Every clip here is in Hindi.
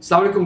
अस्सलाम वालेकुम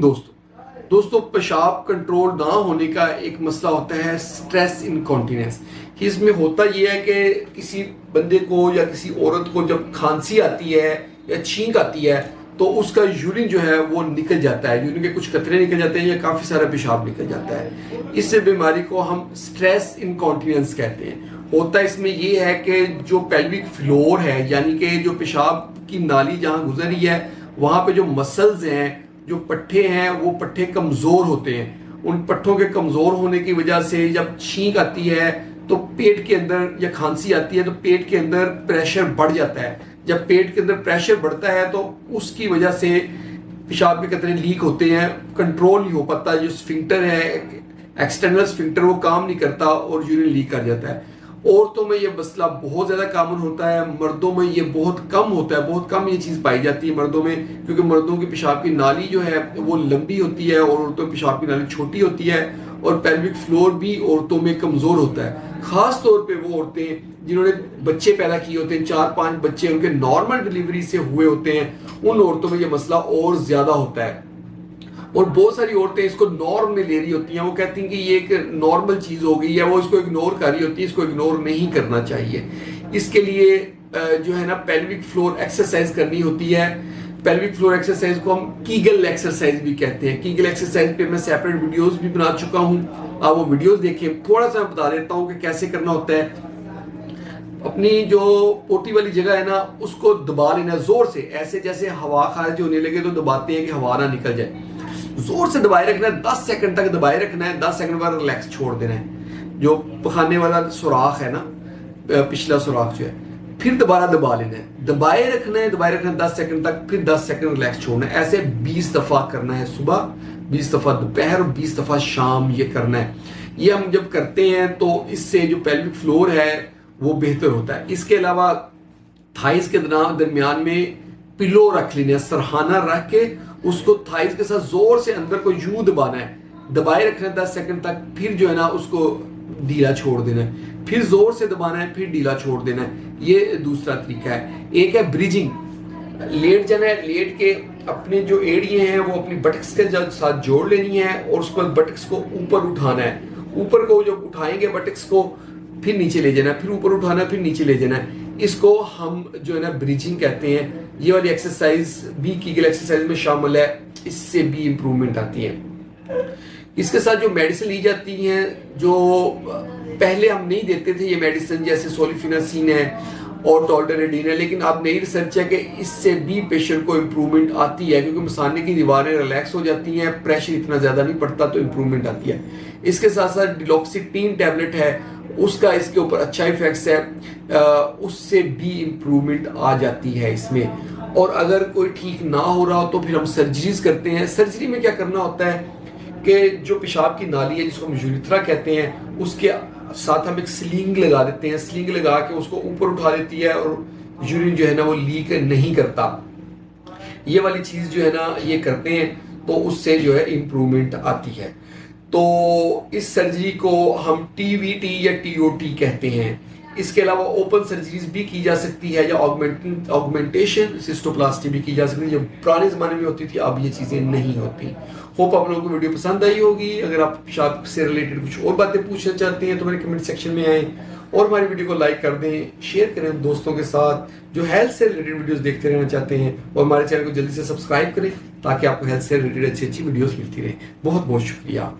दोस्तों पेशाब कंट्रोल ना होने का एक मसला होता है स्ट्रेस इनकॉन्टिनेंस। इसमें होता यह है कि किसी बंदे को या किसी औरत को जब खांसी आती है या छींक आती है तो उसका यूरिन जो है वो निकल जाता है, यूरिन के कुछ कतरे निकल जाते हैं या काफ़ी सारा पेशाब निकल जाता है। इस बीमारी को हम स्ट्रेस इनकॉन्टिनेंस कहते हैं। होता इसमें ये है कि जो पेल्विक फ्लोर है यानी कि जो पेशाब की नाली जहाँ गुजर रही है वहाँ पे जो मसल्स हैं, जो पट्टे हैं, वो पट्टे कमज़ोर होते हैं। उन पट्टों के कमज़ोर होने की वजह से जब छींक आती है तो पेट के अंदर या खांसी आती है तो पेट के अंदर प्रेशर बढ़ जाता है। जब पेट के अंदर प्रेशर बढ़ता है तो उसकी वजह से पेशाब के कतरे लीक होते हैं, कंट्रोल नहीं हो पाता। जो स्फिंक्टर है, एक्सटर्नल स्फिंक्टर, वो काम नहीं करता और यूरिन लीक कर जाता है। औरतों में ये मसला बहुत ज़्यादा कॉमन होता है, मर्दों में ये बहुत कम होता है। बहुत कम ये चीज़ पाई जाती है मर्दों में, क्योंकि मर्दों की पेशाब की नाली जो है वो लंबी होती है और औरतों की पेशाब की नाली छोटी होती है और पेल्विक फ्लोर भी औरतों में कमज़ोर होता है। ख़ास तौर पे वो औरतें जिन्होंने बच्चे पैदा किए होते हैं, 4-5 बच्चे उनके नॉर्मल डिलीवरी से हुए होते हैं, उन औरतों में ये मसला और ज़्यादा होता है। और बहुत सारी औरतें इसको नॉर्म में ले रही होती हैं, वो कहती हैं कि ये एक नॉर्मल चीज़ हो गई है, वो इसको इग्नोर कर रही होती है। इसको इग्नोर नहीं करना चाहिए। इसके लिए जो है ना पेल्विक फ्लोर एक्सरसाइज करनी होती है। पेल्विक फ्लोर एक्सरसाइज को हम कीगल एक्सरसाइज भी कहते हैं। कीगल एक्सरसाइज पे मैं सेपरेट वीडियोस भी बना चुका हूँ, आप वो वीडियोस देखें। थोड़ा सा मैं बता देता हूँ कि कैसे करना होता है। अपनी जो पोटी वाली जगह है ना उसको दबा लेना जोर से, ऐसे जैसे हवा खारिज होने लगे तो दबाते हैं कि हवा ना निकल जाए। जोर से दबाए रखना है, 10 सेकंड तक दबाए रखना है। 10 सेकंड बाद रिलैक्स छोड़ देना है। जो पखाने वाला सुराख है ना, पिछला सुराख जो है, फिर दोबारा दबा लेना है, दबाए रखना है, दबाए रखना है 10 सेकंड तक, फिर 10 सेकंड रिलैक्स छोड़ना है। ऐसे 20 दफा करना है, सुबह 20 दफा दोपहर और 20 दफा शाम ये करना है। ये हम जब करते हैं तो इससे जो पेल्विक फ्लोर है वो बेहतर होता है। इसके अलावा थाइस के दरमियान में पिलो रख लेना है, सरहाना रख के उसको थाइस के साथ जोर से अंदर को यूं दबाना है, दबाए रखना है 10 सेकंड तक, फिर जो है ना उसको ढीला छोड़ देना है, फिर जोर से दबाना है, फिर ढीला छोड़ देना है। ये दूसरा तरीका है। एक है ब्रिजिंग, लेट जाना है, लेट के अपने जो एड़ियां हैं वो अपनी बटक्स के साथ जोड़ लेनी है और उसके बाद बटक्स को ऊपर उठाना है। ऊपर को जब उठाएंगे बटक्स को, फिर नीचे ले जाना है, फिर ऊपर उठाना है, फिर नीचे ले जाना है। इसको हम जो है ना ब्रिजिंग कहते हैं। ये वाली एक्सरसाइज भी कीगल एक्सरसाइज में शामिल है, इससे भी इंप्रूवमेंट आती है। इसके साथ जो मेडिसिन ली जाती हैं जो पहले हम नहीं देते थे, ये मेडिसिन जैसे सोलिफिनासिन है और टॉल्टरेडिन है, लेकिन अब नई रिसर्च है कि इससे भी पेशेंट को इम्प्रूवमेंट आती है, क्योंकि मसाने की दीवारें रिलैक्स हो जाती हैं, प्रेशर इतना ज़्यादा नहीं पड़ता तो इम्प्रूवमेंट आती है। इसके साथ साथ डिलॉक्सिटीन टैबलेट है, उसका इसके ऊपर अच्छा इफेक्ट्स है, उससे भी इम्प्रूवमेंट आ जाती है इसमें। और अगर कोई ठीक ना हो रहा हो तो फिर हम सर्जरीज करते हैं। सर्जरी में क्या करना होता है कि जो पेशाब की नाली है जिसको हम यूरिथ्रा कहते हैं, उसके साथ हम एक स्लिंग लगा देते हैं। स्लिंग लगा के उसको ऊपर उठा देती है और यूरिन जो है ना वो लीक नहीं करता। ये वाली चीज़ जो है ना ये करते हैं तो उससे जो है इम्प्रूवमेंट आती है। तो इस सर्जरी को हम टीवीटी या टीओटी कहते हैं। इसके अलावा ओपन सर्जरीज भी की जा सकती है या ऑगमेंटेशन सिस्टोप्लास्टी भी की जा सकती है, जो पुराने ज़माने में होती थी, अब ये चीज़ें नहीं होती। होप आप लोगों को वीडियो पसंद आई होगी। अगर आप पेशाब से रिलेटेड कुछ और बातें पूछना चाहते हैं तो मेरे कमेंट सेक्शन में आएँ और हमारी वीडियो को लाइक कर दें, शेयर करें दोस्तों के साथ जो हेल्थ से रिलेटेड वीडियोस देखते रहना चाहते हैं, और हमारे चैनल को जल्दी से सब्सक्राइब करें ताकि आपको हेल्थ से रिलेटेड अच्छी अच्छी वीडियोस मिलती रहे। बहुत बहुत शुक्रिया।